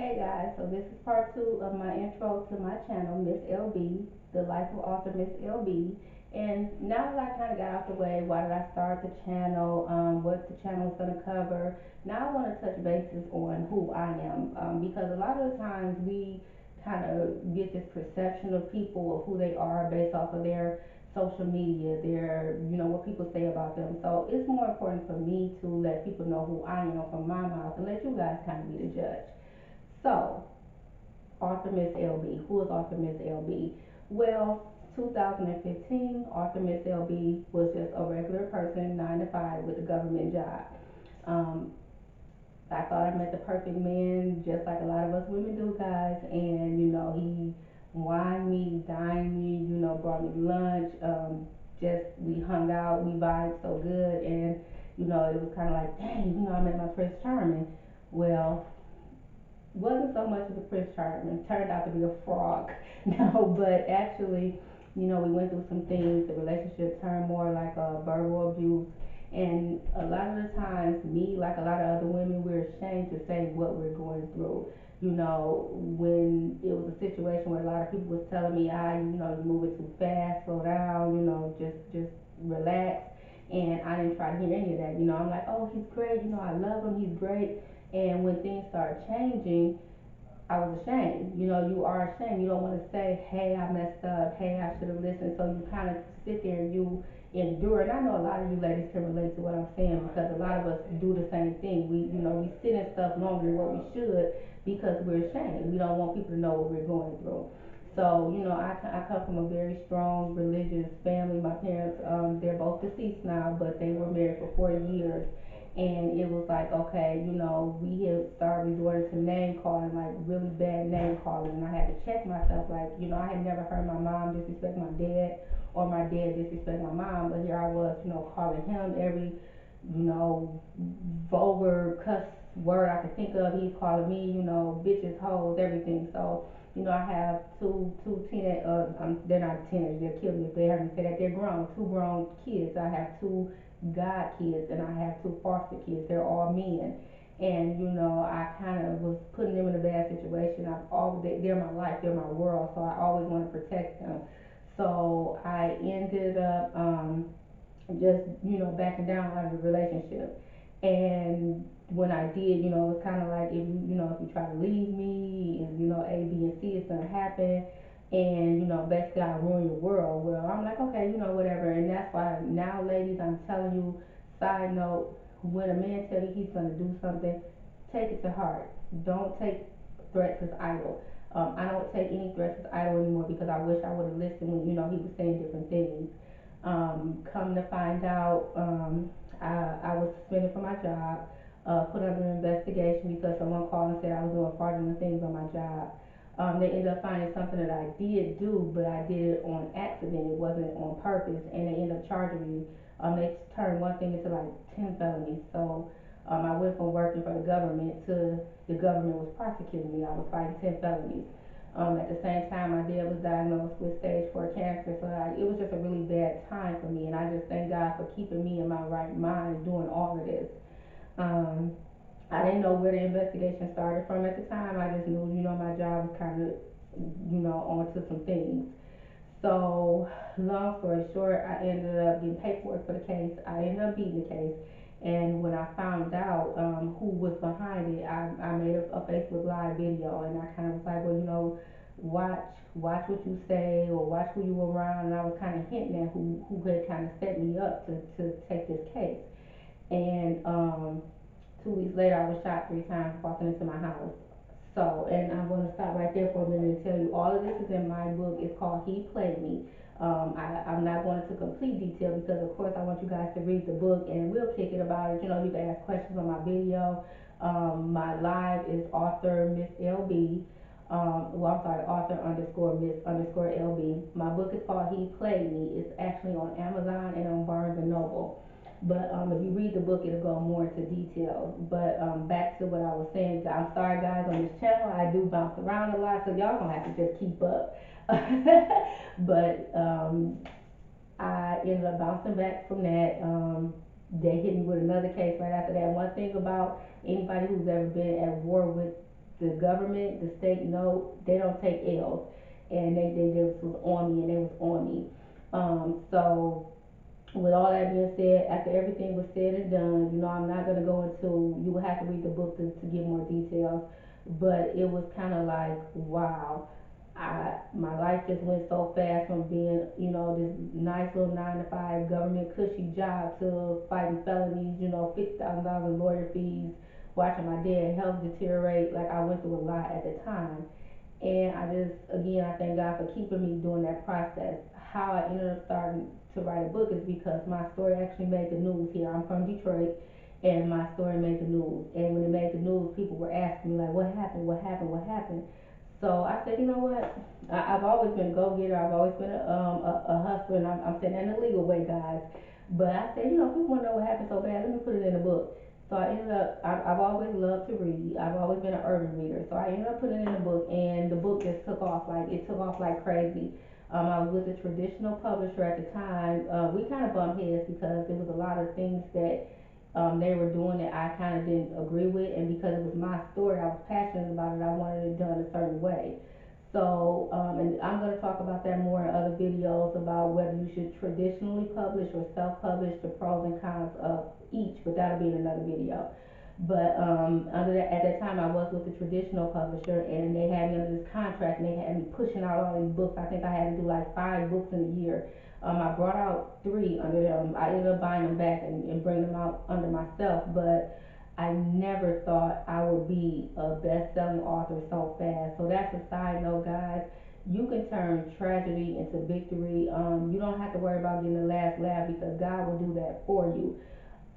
Hey guys, so this is part two of my intro to my channel, Miss LB, the life of author Miss LB. And now that I kind of got out the way, why did I start the channel, what the channel is going to cover, now I want to touch bases on who I am because a lot of the times we kind of get this perception of people of who they are based off of their social media, their, what people say about them. So it's more important for me to let people know who I am from my mouth and let you guys kind of be the judge. So, Arthur Miss LB. Who is Arthur Miss LB? Well, 2015, Arthur Miss LB was just a regular person, 9 to 5, with a government job. Um, I thought I met the perfect man, just like a lot of us women do, guys. And he wined me, dined me, brought me lunch. Just we hung out, we vibed so good, and it was kind of like, dang, I met my Prince Charming. Well, wasn't so much of a Prince Charming. Turned out to be a frog. No, but actually, we went through some things. The relationship turned more like a verbal abuse. And a lot of the times, me, like a lot of other women, we're ashamed to say what we're going through. When it was a situation where a lot of people was telling me, you're moving too fast, slow down, just relax. And I didn't try to hear any of that. I'm like, oh, he's great. I love him. He's great. And when things start changing, I was ashamed. You are ashamed. You don't want to say, hey, I messed up. Hey, I should have listened. So you kind of sit there and you endure. And I know a lot of you ladies can relate to what I'm saying because a lot of us do the same thing. We sit in stuff longer than what we should because we're ashamed. We don't want people to know what we're going through. So, I come from a very strong religious family. My parents, they're both deceased now, but they were married for 40 years. And it was like, okay, we had started resorting to name calling, like really bad name calling. And I had to check myself, like, I had never heard my mom disrespect my dad or my dad disrespect my mom. But here I was, calling him every, you know, vulgar cuss word I could think of. He's calling me, bitches, hoes, everything. So, I have two teenage. They're not teenagers. They'll kill me if they heard me say that. They're grown, two grown kids. I have two god kids and I have two foster kids. They're all men. And I kind of was putting them in a bad situation. They're my life, they're my world, so I always want to protect them. So I ended up just backing down out of the relationship. And when I did, it was kind of like if you try to leave me, and A, B, and C is gonna happen, and basically I'll ruin your world. Well, I'm like, okay, whatever, and that's why now, ladies, I'm telling you. Side note: when a man tell you he's gonna do something, take it to heart. Don't take threats as idle. I don't take any threats as idle anymore because I wish I would have listened when he was saying different things. Come to find out, I was suspended from my job, put under investigation because someone called and said I was doing fraudulent things on my job. They ended up finding something that I did do, but I did it on accident. It wasn't on purpose, and they ended up charging me. They turned one thing into like 10 felonies. So I went from working for the government to the government was prosecuting me. I was fighting 10 felonies. At the same time, my dad was diagnosed with stage 4 cancer, so it was just a really bad time for me. And I just thank God for keeping me in my right mind doing all of this. Um, I didn't know where the investigation started from at the time. I just knew, my job was kind of, onto some things. So, long story short, I ended up getting paperwork for the case. I ended up beating the case. And when I found out who was behind it, I made a Facebook Live video, and I kind of was like, well, watch watch what you say or watch who you around. And I was kind of hinting at who had kind of set me up to take this case. And 2 weeks later, I was shot 3 times walking into my house. So, and I'm going to stop right there for a minute and tell you all of this is in my book. It's called He Played Me. I'm not going into complete detail because, of course, I want you guys to read the book and we'll kick it about it. You can ask questions on my video. My live is author Miss LB. Well, I'm sorry, author underscore Miss underscore LB. My book is called He Played Me. It's actually on Amazon and on Barnes and Noble. But if you read the book, it'll go more into detail. But back to what I was saying. I'm sorry, guys, on this channel, I do bounce around a lot, so y'all gonna have to just keep up. But I ended up bouncing back from that. They hit me with another case right after that. One thing about anybody who's ever been at war with the government, the state, no, they don't take L's, and they was on me, and they was on me. So with all that being said, after everything was said and done, I'm not gonna go into. You will have to read the book to get more details, but it was kind of like, wow. My life just went so fast from being, this nice little 9 to 5 government cushy job to fighting felonies, $50,000 in lawyer fees, watching my dad's health deteriorate. Like, I went through a lot at the time. And I just, again, I thank God for keeping me during that process. How I ended up starting to write a book is because my story actually made the news here. I'm from Detroit, and my story made the news. And when it made the news, people were asking me, like, what happened? What happened? What happened? So I said, you know what? I've always been a go-getter. I've always been a hustler, and I'm saying that in a legal way, guys. But I said, people want to know what happened so bad. Let me put it in a book. So I ended up, I've always loved to read. I've always been an urban reader. So I ended up putting it in a book, and the book just took off. Like, it took off like crazy. I was with a traditional publisher at the time. We kind of bumped heads because there was a lot of things that they were doing that I kind of didn't agree with, and because it was my story, I was passionate about it. I wanted it done a certain way. So, and I'm going to talk about that more in other videos about whether you should traditionally publish or self-publish, the pros and cons of each, but that'll be in another video. But under that, at that time, I was with the traditional publisher, and they had me under this contract, and they had me pushing out all these books. I think I had to do like 5 books in a year. I brought out 3 under them. I ended up buying them back and bringing them out under myself, but I never thought I would be a best-selling author so fast. So that's a side note, guys. You can turn tragedy into victory. You don't have to worry about getting the last laugh because God will do that for you.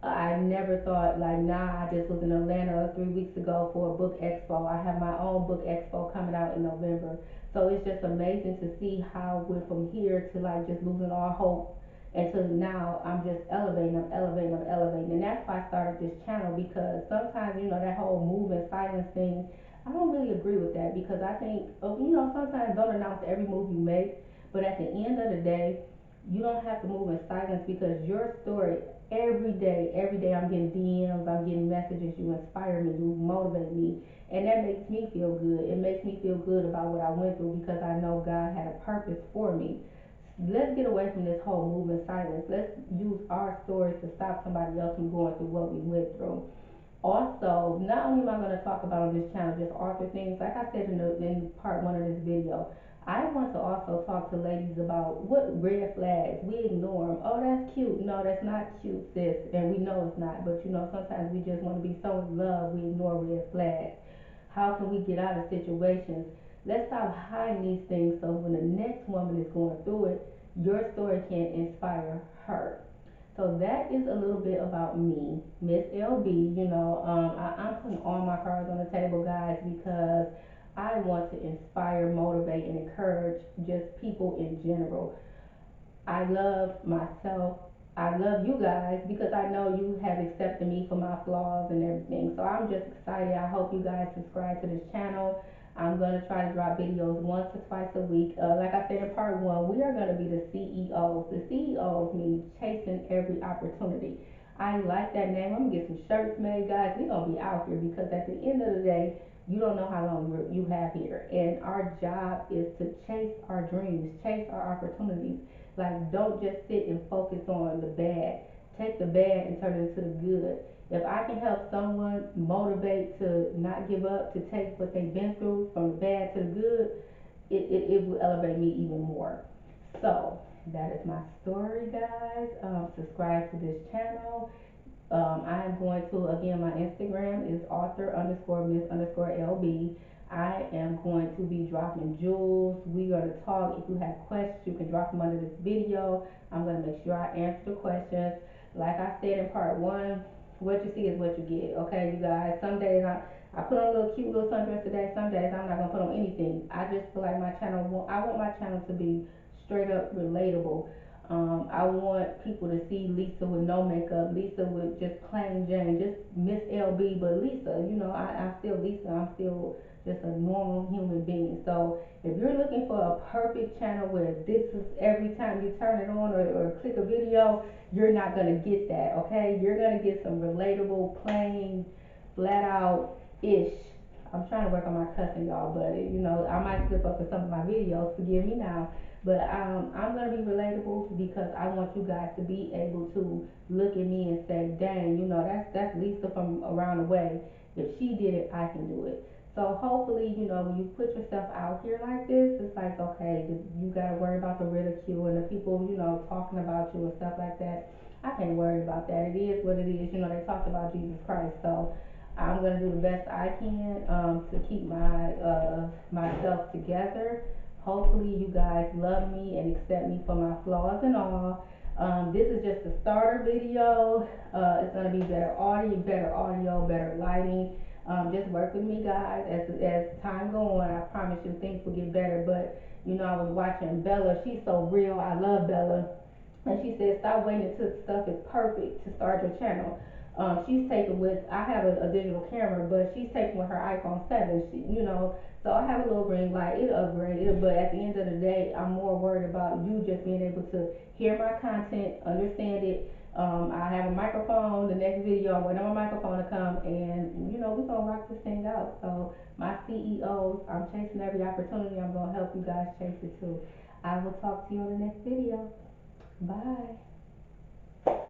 I never thought, like, nah. I just was in Atlanta 3 weeks ago for a book expo. I have my own book expo coming out in November. So it's just amazing to see how we're from here to like just losing all hope, and to now I'm just elevating, I'm elevating, I'm elevating. And that's why I started this channel, because sometimes, that whole move and silence thing, I don't really agree with that, because I think, sometimes don't announce every move you make, but at the end of the day, you don't have to move in silence, because your story, every day I'm getting DMs, I'm getting messages, you inspire me, you motivate me, and that makes me feel good. It makes me feel good about what I went through, because I know God had a purpose for me. Let's get away from this whole move in silence. Let's use our stories to stop somebody else from going through what we went through. Also, not only am I going to talk about on this channel just author things, like I said in part 1 of this video, I want to also talk to ladies about what red flags we ignore them. Oh, that's cute. No, that's not cute, sis, and we know it's not. But sometimes we just want to be so in love we ignore red flags. How can we get out of situations? Let's stop hiding these things, so when the next woman is going through it, your story can inspire her. So that is a little bit about me, Miss LB. I'm putting all my cards on the table, guys, because I want to inspire, motivate, and encourage just people in general. I love myself. I love you guys because I know you have accepted me for my flaws and everything. So I'm just excited. I hope you guys subscribe to this channel. I'm going to try to drop videos once or twice a week. Like I said in part 1, we are going to be the CEOs. The CEOs mean chasing every opportunity. I like that name. I'm going to get some shirts made, guys. We're going to be out here because at the end of the day, you don't know how long you have here. And our job is to chase our dreams, chase our opportunities. Like, don't just sit and focus on the bad. Take the bad and turn it into the good. If I can help someone motivate to not give up, to take what they've been through from the bad to the good, it will elevate me even more. So, that is my story, guys. Subscribe to this channel. I am going to, again, my Instagram is author underscore miss underscore LB. I am going to be dropping jewels. We're going to talk. If you have questions, you can drop them under this video. I'm going to make sure I answer the questions. Like I said in part 1, what you see is what you get. Okay, you guys. Some days I put on a little cute little sundress today. Some days I'm not going to put on anything. I just feel like my channel, I want my channel to be straight up relatable. I want people to see Lisa with no makeup, Lisa with just plain Jane, just Miss LB, but Lisa, I'm still Lisa. I'm still just a normal human being. So if you're looking for a perfect channel where this is every time you turn it on or click a video, you're not going to get that, okay? You're going to get some relatable, plain, flat out ish. I'm trying to work on my cussing, y'all, but you know, I might slip up in some of my videos. Forgive me now. But I'm gonna be relatable because I want you guys to be able to look at me and say, "Dang, you know, that's Lisa from around the way. If she did it, I can do it." So hopefully, you know, when you put yourself out here like this, it's like, okay, you got to worry about the ridicule and the people, you know, talking about you and stuff like that. I can't worry about that. It is what it is. You know, they talked about Jesus Christ, so I'm gonna do the best I can to keep myself together. Hopefully, you guys love me and accept me for my flaws and all. This is just a starter video. It's gonna be better audio, better lighting. Just work with me, guys. As time go on, I promise you things will get better. But you know, I was watching Bella. She's so real. I love Bella, and she said, "Stop waiting until stuff is perfect to start your channel." She's taken with. I have a digital camera, but she's taken with her iPhone 7. You know, so I have a little ring light. It'll upgrade it, but at the end of the day, I'm more worried about you just being able to hear my content, understand it. I have a microphone. The next video, I'm waiting on my microphone to come, and you know, we're gonna rock this thing out. So my CEOs, I'm chasing every opportunity. I'm gonna help you guys chase it too. I will talk to you on the next video. Bye.